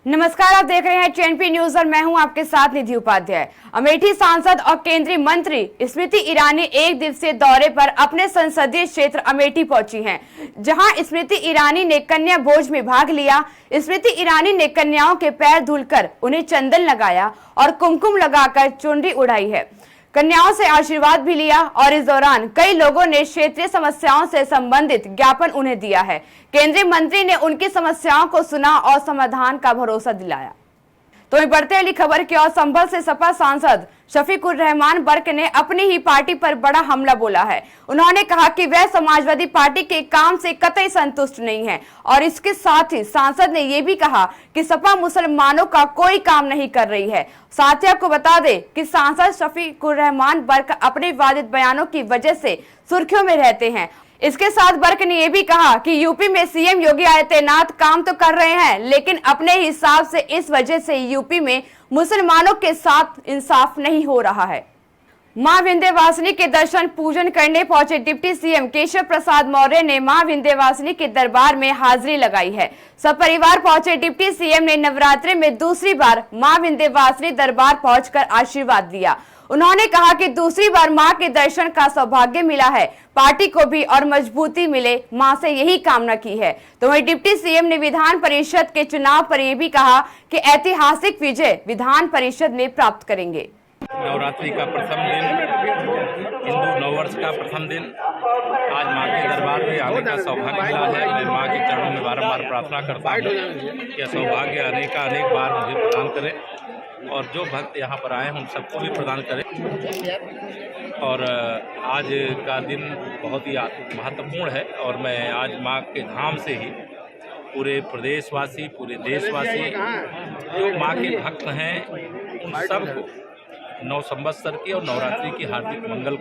नमस्कार, आप देख रहे हैं TNP न्यूज और मैं हूं आपके साथ निधि उपाध्याय। अमेठी सांसद और केंद्रीय मंत्री स्मृति ईरानी एक दिवसीय दौरे पर अपने संसदीय क्षेत्र अमेठी पहुंची हैं, जहां स्मृति ईरानी ने कन्या भोज में भाग लिया। स्मृति ईरानी ने कन्याओं के पैर धुलकर उन्हें चंदन लगाया और कुमकुम लगाकर चुनरी उड़ाई है। कन्याओं से आशीर्वाद भी लिया और इस दौरान कई लोगों ने क्षेत्रीय समस्याओं से संबंधित ज्ञापन उन्हें दिया है। केंद्रीय मंत्री ने उनकी समस्याओं को सुना और समाधान का भरोसा दिलाया। तो वहीं बढ़ते अगली खबर की ओर, संभल से सपा सांसद शफीकुर रहमान बर्क ने अपनी ही पार्टी पर बड़ा हमला बोला है। उन्होंने कहा कि वह समाजवादी पार्टी के काम से कतई संतुष्ट नहीं है और इसके साथ ही सांसद ने ये भी कहा कि सपा मुसलमानों का कोई काम नहीं कर रही है। साथ ही आपको बता दें कि सांसद शफीकुर रहमान बर्क अपने विवादित बयानों की वजह से सुर्खियों में रहते हैं। इसके साथ बर्क ने यह भी कहा कि यूपी में सीएम योगी आदित्यनाथ काम तो कर रहे हैं, लेकिन अपने हिसाब से इस वजह से यूपी में मुसलमानों के साथ इंसाफ नहीं हो रहा है। मां विंध्यवासिनी के दर्शन पूजन करने पहुंचे डिप्टी सीएम केशव प्रसाद मौर्य ने मां विंध्यवासिनी के दरबार में हाजिरी लगाई है। सपरिवार पहुंचे डिप्टी सीएम ने नवरात्रि में दूसरी बार मां विंध्यवासिनी दरबार पहुंचकर आशीर्वाद दिया। उन्होंने कहा कि दूसरी बार मां के दर्शन का सौभाग्य मिला है, पार्टी को भी और मजबूती मिले, मां से यही कामना की है। तो वहीं डिप्टी सीएम ने विधान परिषद के चुनाव पर यह भी कहा कि ऐतिहासिक विजय विधान परिषद में प्राप्त करेंगे। नवरात्रि का प्रथम दिन, हिंदू नववर्ष का प्रथम दिन, आज मां के दरबार में आने का सौभाग्य मिला है। मैं मां के चरणों में बारंबार प्रार्थना करता हूँ कि सौभाग्य अनेक बार मुझे प्रदान करे और जो भक्त यहाँ पर आए हैं उन सबको भी प्रदान करें। और आज का दिन बहुत ही महत्वपूर्ण है और मैं आज माँ के धाम से ही पूरे प्रदेशवासी, पूरे देशवासी जो माँ के भक्त हैं उन सबको नव संवत्सर की और नवरात्रि की हार्दिक मंगल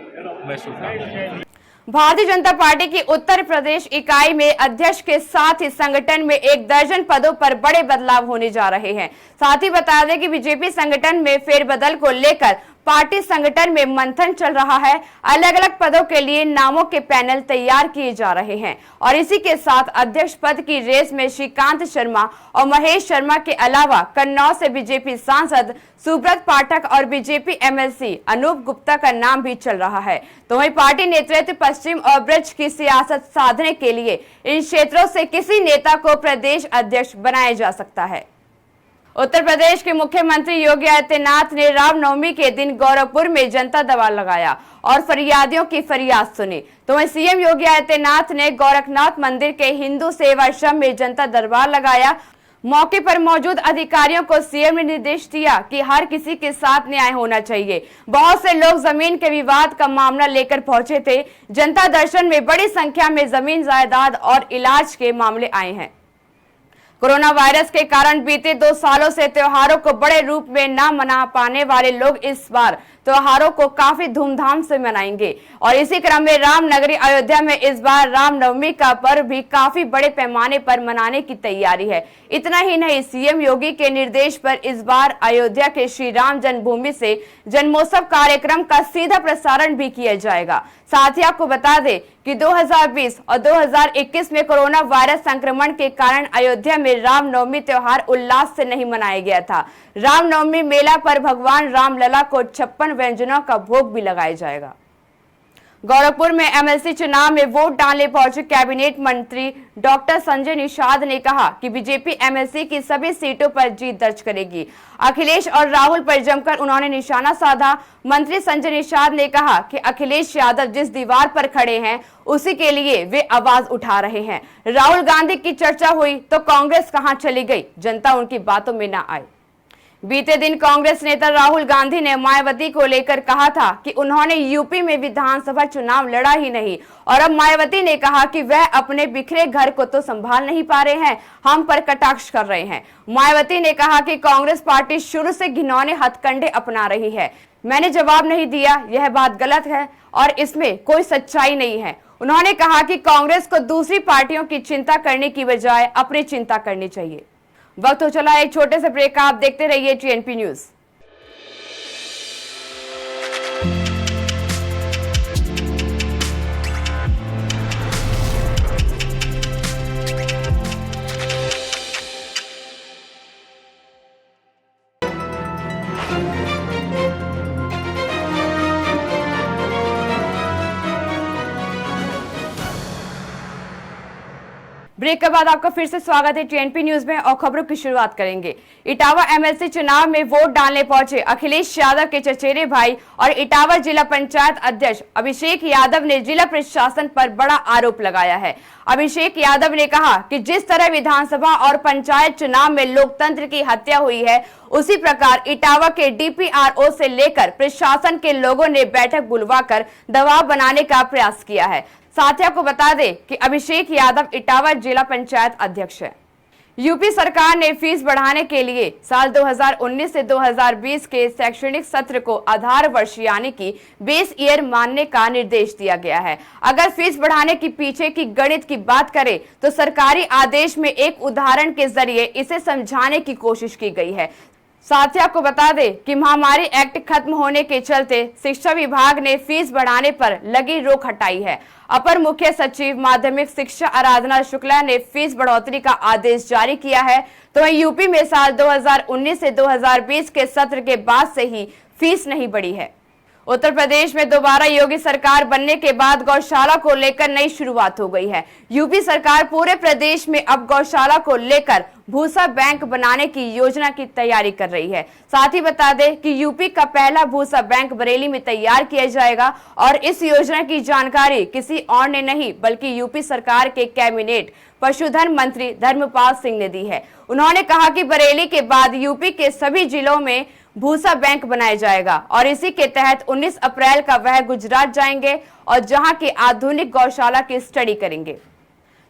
में शुभकामनाएं। भारतीय जनता पार्टी की उत्तर प्रदेश इकाई में अध्यक्ष के साथ ही संगठन में 1 दर्जन पदों पर बड़े बदलाव होने जा रहे हैं। साथ ही बता दें कि बीजेपी संगठन में फेरबदल को लेकर पार्टी संगठन में मंथन चल रहा है। अलग अलग पदों के लिए नामों के पैनल तैयार किए जा रहे हैं और इसी के साथ अध्यक्ष पद की रेस में श्रीकांत शर्मा और महेश शर्मा के अलावा कन्नौज से बीजेपी सांसद सुब्रत पाठक और बीजेपी एमएलसी अनूप गुप्ता का नाम भी चल रहा है। तो वहीं पार्टी नेतृत्व पश्चिम और ब्रज की सियासत साधने के लिए इन क्षेत्रों से किसी नेता को प्रदेश अध्यक्ष बनाया जा सकता है। उत्तर प्रदेश के मुख्यमंत्री योगी आदित्यनाथ ने रामनवमी के दिन गोरखपुर में जनता दरबार लगाया और फरियादियों की फरियाद सुनी। तो वहीं सीएम योगी आदित्यनाथ ने गोरखनाथ मंदिर के हिंदू सेवाश्रम में जनता दरबार लगाया। मौके पर मौजूद अधिकारियों को सीएम ने निर्देश दिया कि हर किसी के साथ न्याय होना चाहिए। बहुत से लोग जमीन के विवाद का मामला लेकर पहुंचे थे। जनता दर्शन में बड़ी संख्या में जमीन जायदाद और इलाज के मामले आए हैं। कोरोना वायरस के कारण बीते 2 सालों से त्योहारों को बड़े रूप में न मना पाने वाले लोग इस बार त्योहारों को काफी धूमधाम से मनाएंगे और इसी क्रम में रामनगरी अयोध्या में इस बार रामनवमी का पर्व भी काफी बड़े पैमाने पर मनाने की तैयारी है। इतना ही नहीं, सीएम योगी के निर्देश पर इस बार अयोध्या के श्री राम जन्मभूमि से जन्मोत्सव कार्यक्रम का सीधा प्रसारण भी किया जाएगा। साथ ही आपको बता दें कि 2020 और 2021 में कोरोना वायरस संक्रमण के कारण अयोध्या में रामनवमी त्योहार उल्लास से नहीं मनाया गया था। रामनवमी मेला पर भगवान रामलला को 56 व्यंजनों का भोग भी लगाया जाएगा। गोरखपुर में एमएलसी चुनाव में वोट डालने पहुंचे कैबिनेट मंत्री डॉक्टर संजय निषाद ने कहा कि बीजेपी एमएलसी की सभी सीटों पर जीत दर्ज करेगी। अखिलेश और राहुल पर जमकर उन्होंने निशाना साधा। मंत्री संजय निषाद ने कहा कि अखिलेश यादव जिस दीवार पर खड़े हैं उसी के लिए वे आवाज उठा रहे हैं। राहुल गांधी की चर्चा हुई तो कांग्रेस कहां चली गई, जनता उनकी बातों में न आई। बीते दिन कांग्रेस नेता राहुल गांधी ने मायावती को लेकर कहा था कि उन्होंने यूपी में विधानसभा चुनाव लड़ा ही नहीं और अब मायावती ने कहा कि वह अपने बिखरे घर को तो संभाल नहीं पा रहे हैं, हम पर कटाक्ष कर रहे हैं। मायावती ने कहा कि कांग्रेस पार्टी शुरू से घिनौने हथकंडे अपना रही है। मैंने जवाब नहीं दिया, यह बात गलत है और इसमें कोई सच्चाई नहीं है। उन्होंने कहा कि कांग्रेस को दूसरी पार्टियों की चिंता करने की बजाय अपनी चिंता करनी चाहिए। वक्त हो चला एक छोटे से ब्रेक का, आप देखते रहिए TNP न्यूज। ब्रेक के बाद आपका फिर से स्वागत है टीएनपी न्यूज में और खबरों की शुरुआत करेंगे। इटावा एमएलसी चुनाव में वोट डालने पहुंचे अखिलेश यादव के चचेरे भाई और इटावा जिला पंचायत अध्यक्ष अभिषेक यादव ने जिला प्रशासन पर बड़ा आरोप लगाया है। अभिषेक यादव ने कहा कि जिस तरह विधानसभा और पंचायत चुनाव में लोकतंत्र की हत्या हुई है, उसी प्रकार इटावा के डीपीआरओ से लेकर प्रशासन के लोगों ने बैठक बुलवाकर दबाव बनाने का प्रयास किया है। साथ ही आपको बता दें कि अभिषेक यादव इटावा जिला पंचायत अध्यक्ष है। यूपी सरकार ने फीस बढ़ाने के लिए साल 2019 से 2020 के शैक्षणिक सत्र को आधार वर्ष यानी कि बेस ईयर मानने का निर्देश दिया गया है। अगर फीस बढ़ाने के पीछे की गणित की बात करें तो सरकारी आदेश में एक उदाहरण के जरिए इसे समझाने की कोशिश की गई है। साथ ही आपको बता दें कि महामारी एक्ट खत्म होने के चलते शिक्षा विभाग ने फीस बढ़ाने पर लगी रोक हटाई है। अपर मुख्य सचिव माध्यमिक शिक्षा आराधना शुक्ला ने फीस बढ़ोतरी का आदेश जारी किया है। तो वहीं यूपी में साल 2019 से 2020 के सत्र के बाद से ही फीस नहीं बढ़ी है। उत्तर प्रदेश में दोबारा योगी सरकार बनने के बाद गौशाला को लेकर नई शुरुआत हो गई है। यूपी सरकार पूरे प्रदेश में अब गौशाला को लेकर भूसा बैंक बनाने की योजना की तैयारी कर रही है। साथ ही बता दें कि यूपी का पहला भूसा बैंक बरेली में तैयार किया जाएगा और इस योजना की जानकारी किसी और ने नहीं बल्कि यूपी सरकार के कैबिनेट पशुधन मंत्री धर्मपाल सिंह ने दी है। उन्होंने कहा कि बरेली के बाद यूपी के सभी जिलों में भूसा बैंक बनाया जाएगा और इसी के तहत 19 अप्रैल का वह गुजरात जाएंगे और जहां की आधुनिक गौशाला की स्टडी करेंगे।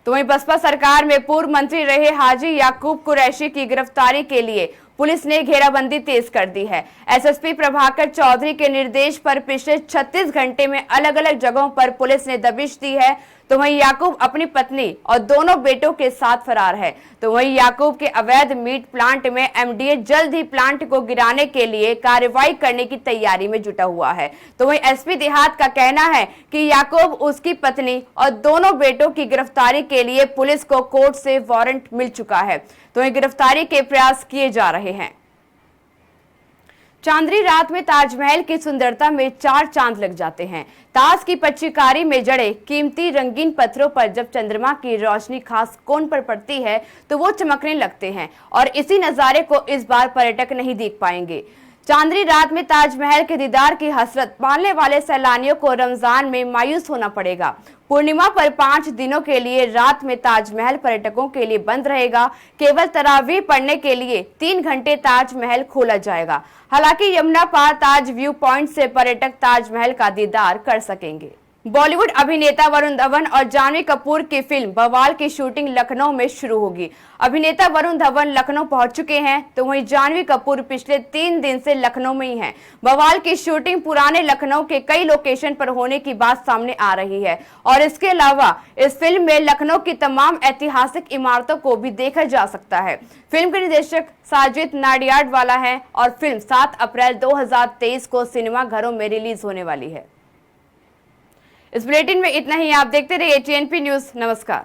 तो वहीं बसपा सरकार में पूर्व मंत्री रहे हाजी याकूब कुरैशी की गिरफ्तारी के लिए पुलिस ने घेराबंदी तेज कर दी है। एसएसपी प्रभाकर चौधरी के निर्देश पर पिछले 36 घंटे में अलग अलग जगहों पर पुलिस ने दबिश दी है। तो वहीं याकूब अपनी पत्नी और दोनों बेटों के साथ फरार है। तो वहीं याकूब के अवैध मीट प्लांट में एमडीए जल्द ही प्लांट को गिराने के लिए कार्रवाई करने की तैयारी में जुटा हुआ है। तो वहीं एसपी देहात का कहना है कि याकूब, उसकी पत्नी और दोनों बेटों की गिरफ्तारी के लिए पुलिस को कोर्ट से वारंट मिल चुका है। तो वहीं गिरफ्तारी के प्रयास किए जा रहे हैं। चांदनी रात में ताजमहल की सुंदरता में 4 चांद लग जाते हैं। ताज की पच्चीकारी में जड़े कीमती रंगीन पत्थरों पर जब चंद्रमा की रोशनी खास कोण पर पड़ती है तो वो चमकने लगते हैं और इसी नजारे को इस बार पर्यटक नहीं देख पाएंगे। चांदनी रात में ताजमहल के दीदार की हसरत पालने वाले सैलानियों को रमजान में मायूस होना पड़ेगा। पूर्णिमा पर 5 दिनों के लिए रात में ताजमहल पर्यटकों के लिए बंद रहेगा। केवल तरावीह पढ़ने के लिए 3 घंटे ताजमहल खोला जाएगा। हालांकि यमुना पार ताज व्यू पॉइंट से पर्यटक ताजमहल का दीदार कर सकेंगे। बॉलीवुड अभिनेता वरुण धवन और जानवी कपूर की फिल्म बवाल की शूटिंग लखनऊ में शुरू होगी। अभिनेता वरुण धवन लखनऊ पहुंच चुके हैं तो वहीं जानवी कपूर पिछले 3 दिन से लखनऊ में ही हैं। बवाल की शूटिंग पुराने लखनऊ के कई लोकेशन पर होने की बात सामने आ रही है और इसके अलावा इस फिल्म में लखनऊ की तमाम ऐतिहासिक इमारतों को भी देखा जा सकता है। फिल्म के निर्देशक साजिद नाडियाडवाला है और फिल्म 7 अप्रैल 2023 को सिनेमा घरों में रिलीज होने वाली है। इस बुलेटिन में इतना ही। आप देखते रहिए टीएनपी न्यूज। नमस्कार।